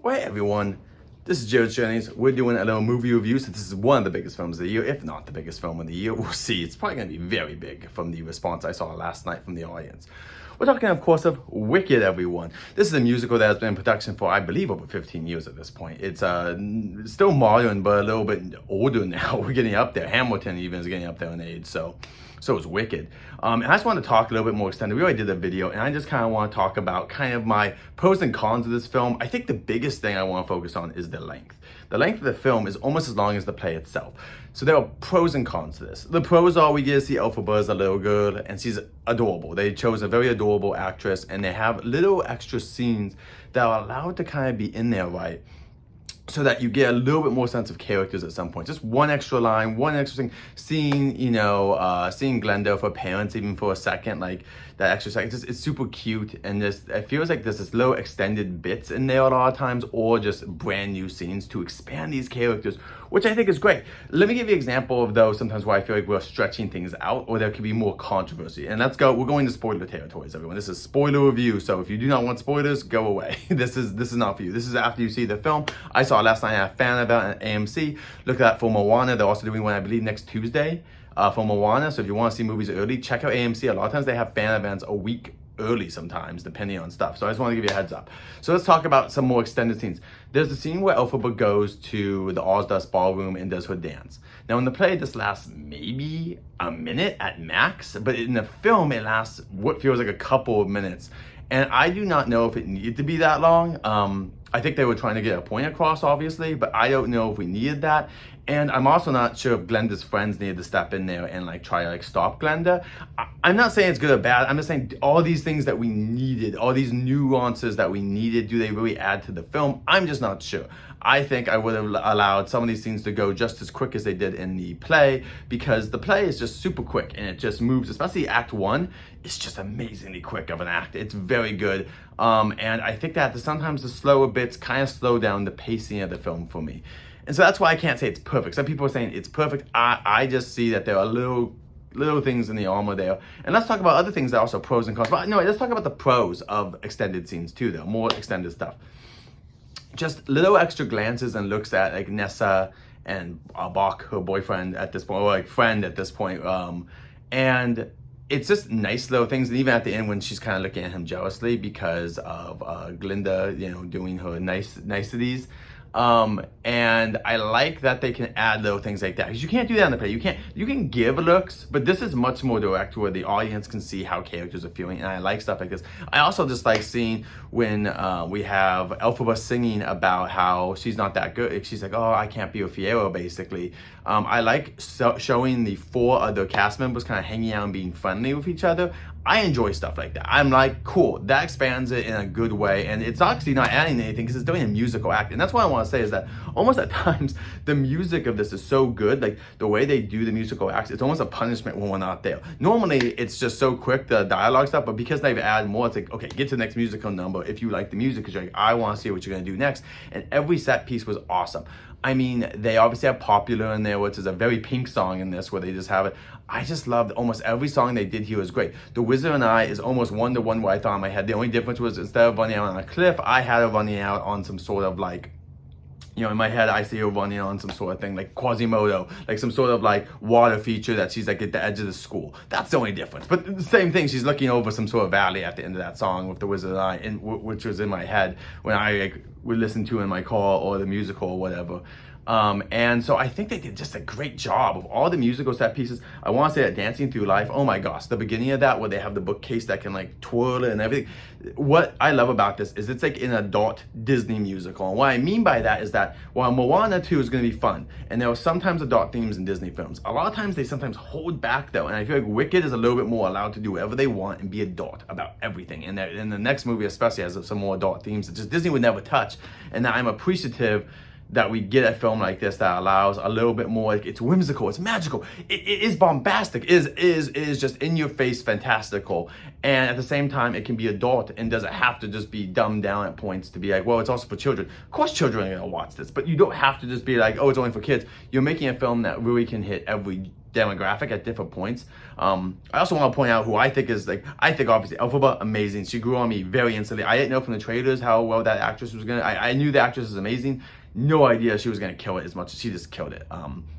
Well, hey everyone, this is Jared's Journeys. We're doing a little movie review since this is one of the biggest films of the year, if not the biggest film of the year. We'll see. It's probably going to be very big from the response I saw last night from the audience. We're talking, of course, of Wicked, everyone. This is a musical that has been in production for, I believe, over 15 years at this point. It's still modern, but a little bit older now. We're getting up there. Hamilton even is getting up there in age, so is Wicked. And I just want to talk a little bit more extended. We already did a video, and I just kind of want to talk about kind of my pros and cons of this film. I think the biggest thing I want to focus on is the length. The length of the film is almost as long as the play itself. So there are pros and cons to this. The pros are we get to see Elphaba as a little girl, and she's adorable. They chose a very adorable actress, and they have little extra scenes that are allowed to kind of be in there, right? So that you get a little bit more sense of characters at some point. Just one extra line, one extra thing. Seeing Glenda with her parents even for a second, like that extra second. It's super cute, and it feels like there's this little extended bits in there a lot of times, or just brand new scenes to expand these characters, which I think is great. Let me give you an example of those sometimes where I feel like we're stretching things out, or there could be more controversy. And let's go. We're going to spoiler territories, everyone. This is spoiler review, so if you do not want spoilers, go away. This is not for you. This is after you see the film. I saw last night a fan event at AMC. Look at that for Moana. They're also doing one, I believe, next Tuesday for Moana. So if you want to see movies early, check out AMC. A lot of times they have fan events a week early sometimes, depending on stuff. So I just want to give you a heads up. So let's talk about some more extended scenes. There's the scene where Elphaba goes to the Ozdust ballroom and does her dance. Now in the play, this lasts maybe a minute at max, but in the film, it lasts what feels like a couple of minutes. And I do not know if it needed to be that long. I think they were trying to get a point across, obviously, but I don't know if we needed that. And I'm also not sure if Glenda's friends needed to step in there and like try to like stop Glenda. I'm not saying it's good or bad. I'm just saying all these things that we needed, all these nuances that we needed, do they really add to the film? I'm just not sure. I think I would have allowed some of these scenes to go just as quick as they did in the play, because the play is just super quick and it just moves, especially Act 1. It's just amazingly quick of an act. It's very good. And I think that sometimes the slower bits kind of slow down the pacing of the film for me. And so that's why I can't say it's perfect. Some people are saying it's perfect. I just see that there are little things in the armor there. And let's talk about other things that are also pros and cons. But no, let's talk about the pros of extended scenes too, though. More extended stuff. Just little extra glances and looks at like Nessa and Bach, her boyfriend at this point, or like friend at this point. And it's just nice little things. And even at the end when she's kind of looking at him jealously because of Glinda, doing her niceties. And I like that they can add little things like that, because you can't do that in the play. You can give looks, but this is much more direct where the audience can see how characters are feeling, and I like stuff like this. I also just like seeing when we have Elphaba singing about how she's not that good. She's like, oh, I can't be a Fiero, basically. I like showing the 4 other cast members kind of hanging out and being friendly with each other. I enjoy stuff like that. I'm like, cool, that expands it in a good way, and it's actually not adding anything because it's doing a musical act. And that's what I want to say is that almost at times the music of this is so good, like the way they do the musical acts, it's almost a punishment when we're not there. Normally it's just so quick, the dialogue stuff, but because they've added more, it's like, okay, get to the next musical number if you like the music, because you're like, I want to see what you're going to do next. And every set piece was awesome. I mean, they obviously have Popular in there, which is a very Pink song in this, where they just have it. I just loved almost every song they did here was great. The Wizard and I is almost one-to-one what I thought in my head. The only difference was instead of running out on a cliff, I had her running out on some sort of like, in my head, I see her running on some sort of thing like Quasimodo, like some sort of like water feature that she's like at the edge of the school. That's the only difference. But the same thing, she's looking over some sort of valley at the end of that song with the Wizard and I, which was in my head when I would listen to in my car or the musical or whatever. And so I think they did just a great job of all the musical set pieces. I want to say that Dancing Through Life, oh my gosh, the beginning of that where they have the bookcase that can like twirl it and everything. What I love about this is it's like an adult Disney musical. And what I mean by that is that while Moana 2 is going to be fun, and there are sometimes adult themes in Disney films, a lot of times they sometimes hold back though. And I feel like Wicked is a little bit more allowed to do whatever they want and be adult about everything. And in the next movie especially has some more adult themes that just Disney would never touch. And I'm appreciative that we get a film like this that allows a little bit more, like, it's whimsical, it's magical, it is bombastic, is just in your face fantastical, and at the same time it can be adult and doesn't have to just be dumbed down at points to be like, well, it's also for children. Of course children are gonna watch this, but you don't have to just be like, oh, it's only for kids. You're making a film that really can hit every demographic at different points. I also want to point out who I think is I think obviously Elphaba, amazing. She grew on me very instantly. I didn't know from the trailers how well that actress was gonna. I knew the actress was amazing. No idea she was gonna kill it as much as she just killed it.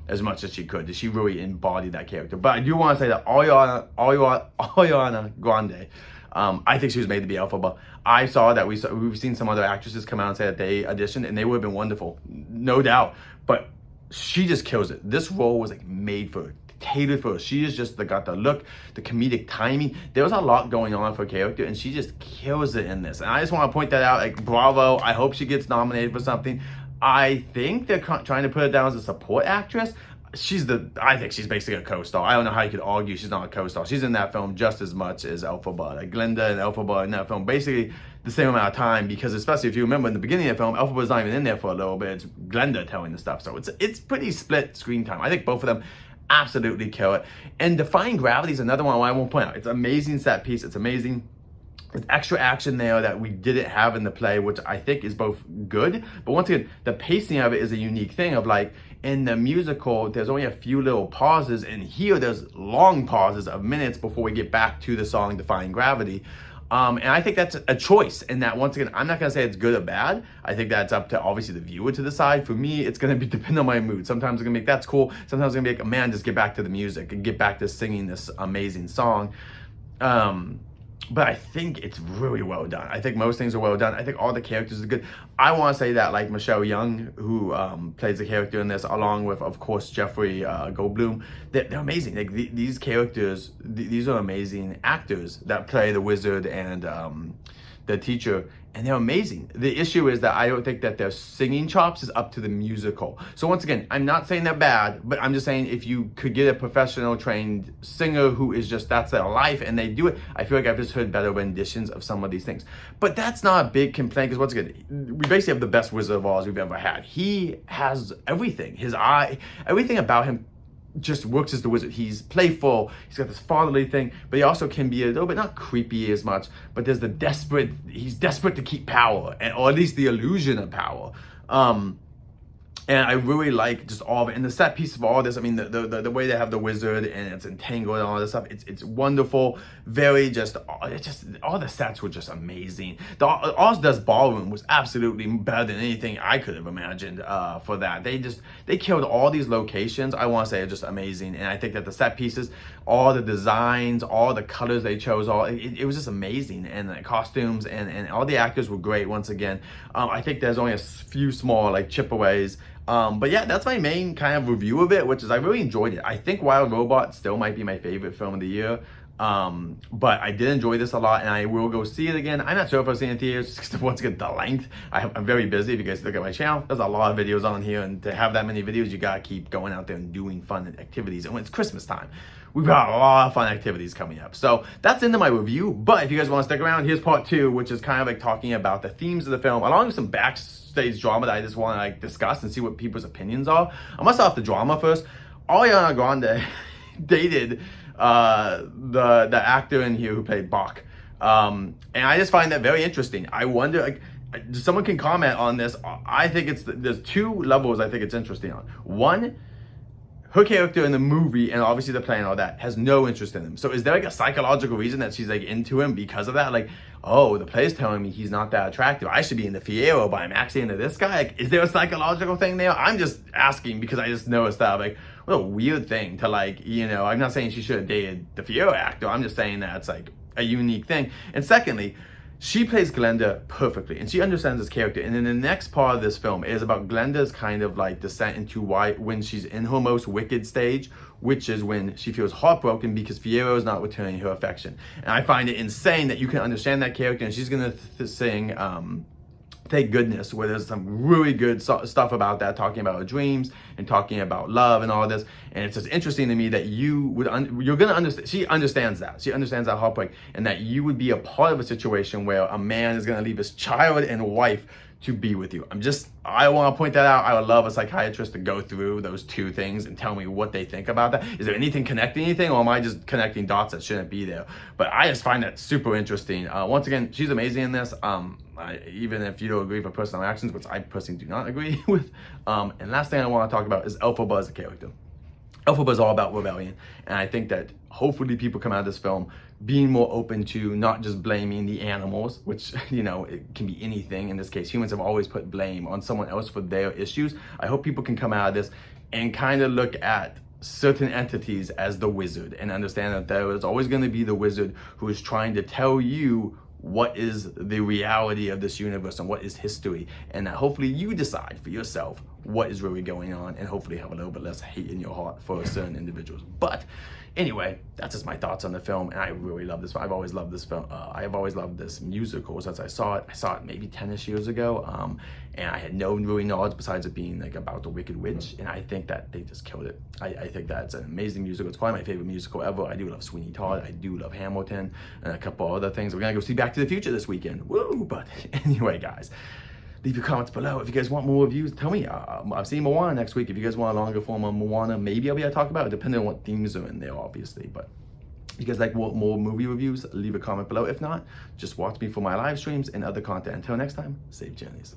As much as she could. She really embodied that character. But I do want to say that Ariana Grande, I think she was made to be Elphaba. I saw that we've seen some other actresses come out and say that they auditioned and they would have been wonderful, no doubt. But she just kills it. This role was made for her, tailored for her. She is just got the look, the comedic timing. There was a lot going on for her character, and she just kills it in this. And I just want to point that out. Bravo! I hope she gets nominated for something. I think they're trying to put her down as a support actress. I think she's basically a co-star. I don't know how you could argue she's not a co-star. She's in that film just as much as Elphaba. Glenda and Elphaba in that film basically the same amount of time, because especially if you remember in the beginning of the film, Elphaba's not even in there for a little bit. It's Glenda telling the stuff. So it's pretty split screen time. I think both of them absolutely kill it. And Defying Gravity is another one I won't point out. It's an amazing set piece. It's amazing. There's extra action there that we didn't have in the play, which I think is both good. But once again, the pacing of it is a unique thing of in the musical, there's only a few little pauses, and here there's long pauses of minutes before we get back to the song Defying Gravity. And I think that's a choice, and that once again, I'm not gonna say it's good or bad. I think that's up to obviously the viewer to decide. For me, it's gonna be depend on my mood. Sometimes I'm gonna make that's cool. Sometimes I'm gonna be man, just get back to the music and get back to singing this amazing song. But I think it's really well done. I think most things are well done. I think all the characters are good. I want to say that Michelle Yeoh, who plays the character in this, along with, of course, Jeffrey Goldblum, they're amazing. These characters, these are amazing actors that play the wizard and the teacher, and they're amazing. The issue is that I don't think that their singing chops is up to the musical. So once again, I'm not saying they're bad, but I'm just saying if you could get a professional trained singer who is just, that's their life and they do it, I feel like I've just heard better renditions of some of these things. But that's not a big complaint, because once again, we basically have the best Wizard of Oz we've ever had. He has everything. His eye, everything about him just works as the wizard. He's playful, he's got this fatherly thing, but he also can be a little bit not creepy as much, but there's he's desperate to keep power, or at least the illusion of power. And I really like just all of it. And the set piece of all this, I mean, the way they have the wizard and it's entangled and all this stuff, it's wonderful. Very all the sets were just amazing. The Oz Does Ballroom was absolutely better than anything I could have imagined for that. They killed all these locations. I want to say are just amazing. And I think that the set pieces, all the designs, all the colors they chose, it was just amazing. And the costumes and all the actors were great once again. I think there's only a few small chipaways. But yeah, that's my main kind of review of it, which is I really enjoyed it. I think Wild Robot still might be my favorite film of the year. But I did enjoy this a lot, and I will go see it again. I'm not sure if I'll see it in theaters, just because once again, the length. I'm very busy. If you guys look at my channel, there's a lot of videos on here, and to have that many videos, you gotta keep going out there and doing fun activities. And when it's Christmas time, we've got a lot of fun activities coming up. So that's into my review. But if you guys want to stick around, here's part 2, which is kind of talking about the themes of the film, along with some backstage drama that I just want to discuss and see what people's opinions are. I'm gonna start off the drama first. Ariana Grande dated the actor in here who played Bach, and I just find that very interesting. I wonder, someone can comment on this. I think there's 2 levels I think it's interesting on. One, her character in the movie and obviously the play and all that has no interest in him. So is there a psychological reason that she's into him because of that? Oh, the play's telling me he's not that attractive. I should be into Fiyero, but I'm actually into this guy. Is there a psychological thing there? I'm just asking because I just noticed that. What a weird thing to I'm not saying she should have dated the Fiyero actor. I'm just saying that it's a unique thing. And secondly, she plays Glenda perfectly, and she understands this character. And then the next part of this film is about Glenda's kind of descent into when she's in her most wicked stage, which is when she feels heartbroken because Fiyero is not returning her affection. And I find it insane that you can understand that character, and she's gonna sing Thank Goodness, where there's some really good stuff about that, talking about her dreams and talking about love and all this. And it's just interesting to me that you're gonna understand. She understands that. She understands that heartbreak, and that you would be a part of a situation where a man is gonna leave his child and wife to be with you. I want to point that out. I would love a psychiatrist to go through those 2 things and tell me what they think about that. Is there anything connecting anything, or am I just connecting dots that shouldn't be there? But I just find that super interesting. Once again, she's amazing in this. Even if you don't agree with her personal actions, which I personally do not agree with. And last thing I want to talk about is Elphaba as a character. Elphaba is all about rebellion, and I think that hopefully people come out of this film being more open to not just blaming the animals, which, you know, it can be anything. In this case, humans have always put blame on someone else for their issues. I hope people can come out of this and kind of look at certain entities as the wizard and understand that there is always going to be the wizard who is trying to tell you what is the reality of this universe and what is history, and that hopefully you decide for yourself what is really going on, and hopefully have a little bit less hate in your heart for certain individuals. But anyway, that's just my thoughts on the film, and I really love this film. I've always loved this film. I've always loved this musical since I saw it. I saw it maybe 10ish years ago, and I had no really knowledge besides it being like about the Wicked Witch, and I think that they just killed it. I think that it's an amazing musical. It's probably my favorite musical ever. I do love Sweeney Todd. I do love Hamilton, and a couple other things. We're gonna go see Back to the Future this weekend. Woo! But anyway, guys, leave your comments below. If you guys want more reviews, tell me. I'm seeing Moana next week. If you guys want a longer form of Moana, maybe I'll be able to talk about it, depending on what themes are in there, obviously. But if you guys like more movie reviews, leave a comment below. If not, just watch me for my live streams and other content. Until next time, safe journeys.